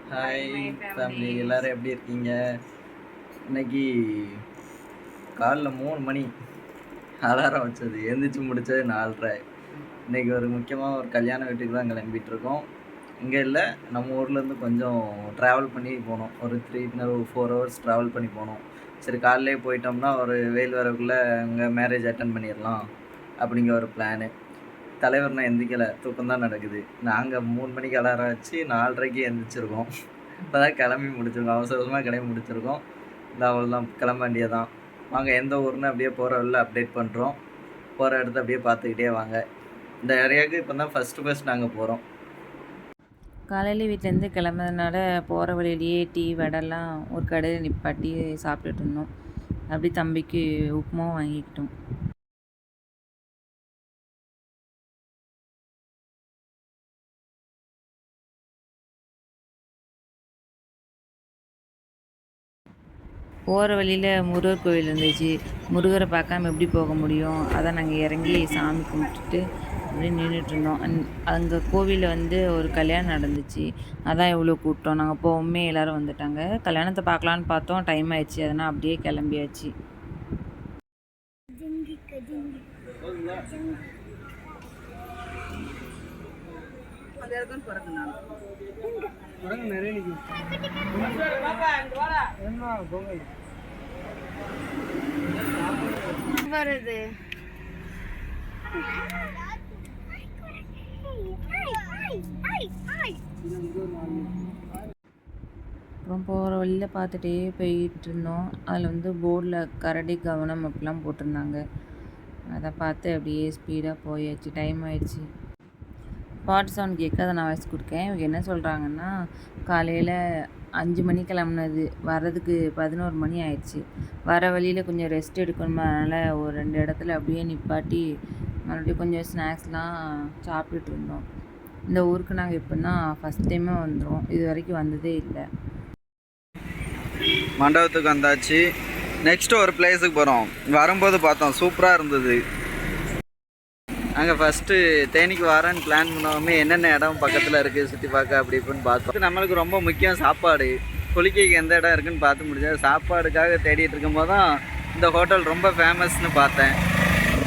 Hi family, எல்லோரும் எப்படி இருக்கீங்க? இன்னைக்கு காலைல 3 மணி அலாரம் வச்சது, எழுந்திரிச்சு முடித்தது 4:30. இன்றைக்கி ஒரு முக்கியமாக ஒரு கல்யாண வீட்டுக்கு தான் கிளம்பிகிட்ருக்கோம். இங்கே இல்லை, நம்ம ஊர்லேருந்து கொஞ்சம் ட்ராவல் பண்ணி போனோம். ஒரு 4 ஹவர்ஸ் ட்ராவல் பண்ணி போனோம். சரி, காலையிலே போயிட்டோம்னா ஒரு வெயில் வரக்குள்ளே அங்கே மேரேஜ் அட்டன் பண்ணிடலாம் அப்படிங்கிற ஒரு பிளானு. தலைவர் நான் எந்திரிக்கலை, தூக்கம் தான் நடக்குது. நாங்கள் 3 மணிக்கு அலாரம் வச்சு 4:30க்கு எந்திரிச்சிருக்கோம். இப்போ தான் கிளம்பி முடிச்சிருக்கோம், அவசரமாக கிளம்பி முடிச்சிருக்கோம். இந்த அவ்வளோதான், கிளம்ப வேண்டியதான். வாங்க, எந்த ஊர்னு அப்படியே போகிற வழியில் அப்டேட் பண்ணுறோம். போகிற இடத்த அப்படியே பார்த்துக்கிட்டே வாங்க. இந்த ஏரியாவுக்கு இப்போ தான் ஃபஸ்ட்டு நாங்கள் போகிறோம். காலையில் வீட்டிலேருந்து கிளம்புறதுனால போகிற வழியிலேயே டீ வடைலாம் ஒரு கடையில் நிப்பாட்டி சாப்பிட்டுட்டு இருந்தோம். அப்படி தம்பிக்கு உப்புமாவும் வாங்கிக்கிட்டோம். போகிற வழியில் முருகர் கோவில் இருந்துச்சு. முருகரை பார்க்காம எப்படி போக முடியும்? அதான் நாங்கள் இறங்கி சாமி கும்பிட்டுட்டு அப்படியே நின்றுட்டுருந்தோம். அங்கே கோவிலில் வந்து ஒரு கல்யாணம் நடந்துச்சு. அதான் இவ்வளோ கூப்பிட்டோம். நாங்கள் போகவுமே எல்லோரும் வந்துட்டாங்க. கல்யாணத்தை பார்க்கலான்னு பார்த்தோம், டைம் ஆயிடுச்சு. அதனால் அப்படியே கிளம்பியாச்சு. வருது அப்புறம் போகிற வழியில் பார்த்துட்டே போயிட்டு இருந்தோம். அதில் வந்து போர்டில் கரடி கவனம் அப்படிலாம் போட்டிருந்தாங்க. அதை பார்த்து அப்படியே ஸ்பீடாக போயாச்சு. டைம் ஆயிடுச்சு. பாட்டு சவுண்ட் கேட்க அதை நான் வாய்ஸ் கொடுக்கேன். இவங்க என்ன சொல்கிறாங்கன்னா, காலையில் 5 மணி கிளம்புனது, வர்றதுக்கு 11 மணி ஆயிடுச்சு. வர வழியில் கொஞ்சம் ரெஸ்ட் எடுக்கணும், அதனால் ஒரு 2 இடத்துல அப்படியே நிப்பாட்டி மறுபடியும் கொஞ்சம் ஸ்நாக்ஸ்லாம் சாப்பிட்டுட்டு இருந்தோம். இந்த ஊருக்கு நாங்கள் எப்படின்னா ஃபஸ்ட் டைமே வந்துடும், இது வரைக்கும் வந்ததே இல்லை. மண்டபத்துக்கு வந்தாச்சு. நெக்ஸ்ட்டு ஒரு பிளேஸுக்கு போகிறோம். வரும்போது பார்த்தோம், சூப்பராக இருந்தது. நாங்கள் ஃபஸ்ட்டு தேனிக்கு வரேன்னு பிளான் பண்ணோமே, என்னென்ன இடம் பக்கத்தில் இருக்குது சுற்றி பார்க்க அப்படி இப்படின்னு பார்த்தோம். நம்மளுக்கு ரொம்ப முக்கியம் சாப்பாடு. குளிக்கைக்கு எந்த இடம் இருக்குதுன்னு பார்த்து முடிச்சது. சாப்பாடுக்காக தேடிட்டு இருக்கும்போது தான் இந்த ஹோட்டல் ரொம்ப ஃபேமஸ்னு பார்த்தேன்.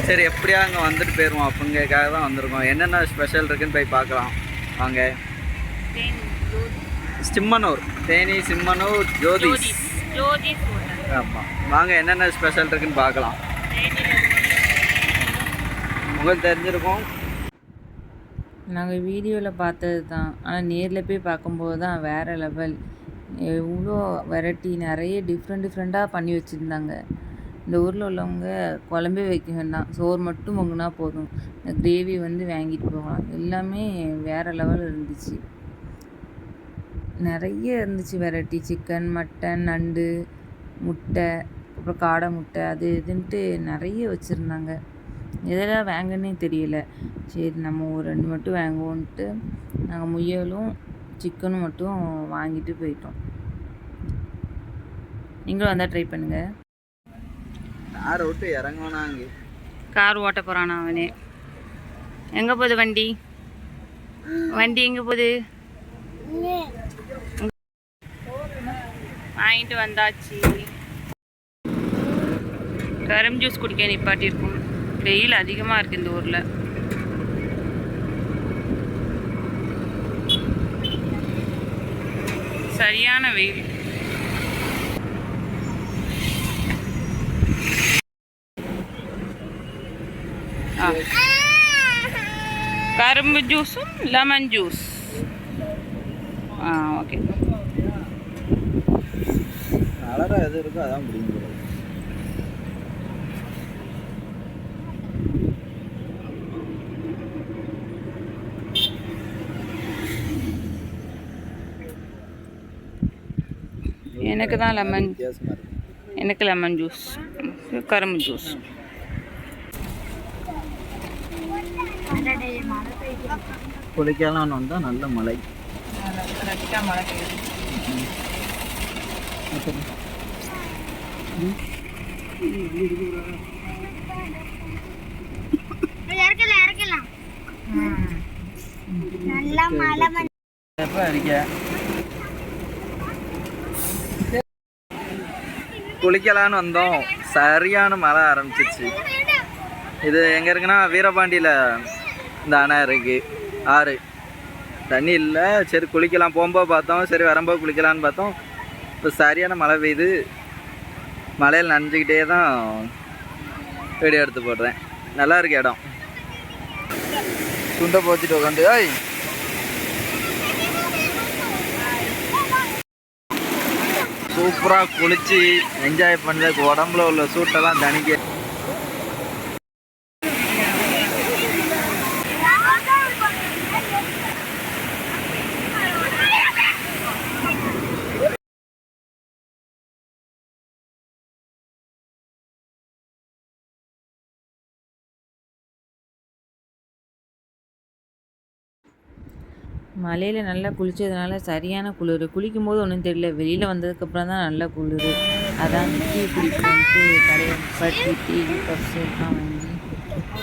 சரி, எப்படியா அங்கே வந்துட்டு போயிடுவோம் அப்படிங்கிறதுக்காக தான் வந்திருக்கோம். என்னென்ன ஸ்பெஷல் இருக்குதுன்னு போய் பார்க்கலாம் வாங்க. சிம்மனூர், தேனி சிம்மனூர் ஜோதிஸ். ஆமாம், வாங்க என்னென்ன ஸ்பெஷல் இருக்குதுன்னு பார்க்கலாம். உங்களுக்கு தெரிஞ்சிருக்கும். நாங்கள் வீடியோவில் பார்த்தது தான், ஆனால் நேரில் போய் பார்க்கும்போது தான் வேறு லெவல். எவ்வளோ வெரைட்டி, நிறைய டிஃப்ரெண்ட்டாக பண்ணி வச்சுருந்தாங்க. இந்த ஊரில் உள்ளவங்க குழம்பே வைக்க வேண்டாம், சோறு மட்டும் பொங்குனா போதும். இந்த கிரேவி வந்து வாங்கிட்டு போகலாம். எல்லாமே வேறு லெவல் இருந்துச்சு. நிறைய இருந்துச்சு வெரைட்டி. சிக்கன், மட்டன், நண்டு, முட்டை, அப்புறம் காடை முட்டை, அது இதுன்ட்டு நிறைய வச்சுருந்தாங்க. எதெல்லாம் வாங்கன்னே தெரியல. சரி, நம்ம ஒரு 2 மட்டும் வாங்குவோன்ட்டு நாங்கள் முயலும் சிக்கனும் மட்டும் வாங்கிட்டு போயிட்டோம். நீங்களும் வந்தால் ட்ரை பண்ணுங்கள். காரை விட்டு இறங்குவானா? அங்கே கார் ஓட்ட போகிறானா அவனே? எங்கே போகுது வண்டி? வண்டி எங்கே போகுது? வாங்கிட்டு வந்தாச்சு. கரும்பு ஜூஸ் குடிக்க நிப்பாட்டியிருக்கோம். வெயில் அதிகமாக இருக்குது இந்த ஊரில். சரியான வெயில். கரும்பு ஜூஸும் லெமன் ஜூஸ். ஓகே. அழகாக எது இருக்கோ அதான் பிடிக்கும். எனக்கு தான் லெமன், எனக்கு லெமன் ஜூஸ், கரும்பு ஜூஸ். குளிக்கலாம் வந்தால் நல்ல மழை. மழை பெய்யுது. நல்லா மழை அடிக்க குளிக்கலான்னு வந்தோம், சரியான மழை ஆரம்பிச்சிச்சு. இது எங்கே இருக்குன்னா வீரபாண்டியில் இந்த அணை இருக்குது, ஆறு. தண்ணி இல்லை, சரி குளிக்கலாம் போகும்போது பார்த்தோம், சரி வரும்போது குளிக்கலான்னு பார்த்தோம். இப்போ சரியான மழை பெய்யுது. மழையில் நனைஞ்சிக்கிட்டே தான் வீடியோ எடுத்து போடுறேன். நல்லா இருக்கு இடம். துண்டை போச்சுட்டு உட்காந்து சூப்பராக குளிச்சு என்ஜாய் பண்ணுறதுக்கு உடம்புல உள்ள சூட்டெல்லாம் தணிக்க. மலையில் நல்லா குளித்ததுனால சரியான குளிர். குளிக்கும்போது ஒன்றும் தெரியல, வெளியில் வந்ததுக்கப்புறம் தான் நல்லா குளிர். அதான் டீ குடிக்கணுன்ட்டு கடையை பட்டி டீ பப்ஸ் எல்லாம் வாங்கி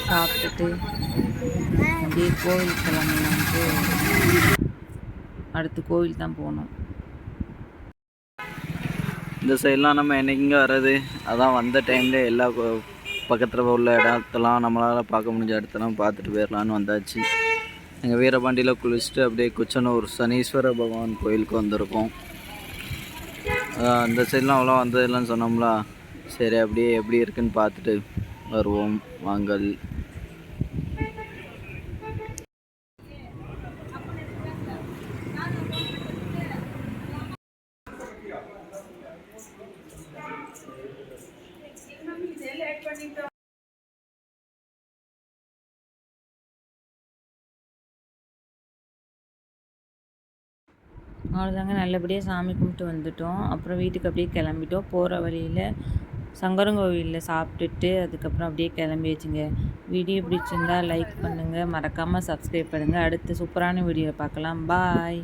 சாப்பிட்டுட்டு அப்படியே கோவில் கிளம்பலான்ட்டு அடுத்து கோவில் தான் போனோம். இந்த சைட்லாம் நம்ம என்றைக்குங்க வர்றது, அதான் வந்த டைமில் எல்லா பக்கத்தில் உள்ள இடத்தெல்லாம் நம்மளால் பார்க்க முடிஞ்ச இடத்தெல்லாம் பார்த்துட்டு போயிடலான்னு வந்தாச்சு. எங்கள் வீரபாண்டியில் குளிச்சுட்டு அப்படியே குச்சனூர் சனீஸ்வர பகவான் கோயிலுக்கு வந்திருக்கோம். அந்த சைட்லாம் அவ்வளோ வந்ததில்லைன்னு சொன்னோம்ல, சரி அப்படியே எப்படி இருக்குன்னு பார்த்துட்டு வருவோம் வாங்கல். அவ்வளோதாங்க, நல்லபடியாக சாமி கும்பிட்டு வந்துட்டோம். அப்புறம் வீட்டுக்கு அப்படியே கிளம்பிட்டோம். போகிற வழியில் சங்கரங்கோவிலில் சாப்பிட்டுட்டு அதுக்கப்புறம் அப்படியே கிளம்பியாச்சுங்க. வீடியோ பிடிச்சிருந்தா லைக் பண்ணுங்கள், மறக்காமல் சப்ஸ்கிரைப் பண்ணுங்கள். அடுத்த சூப்பரான வீடியோவில் பார்க்கலாம். பாய்.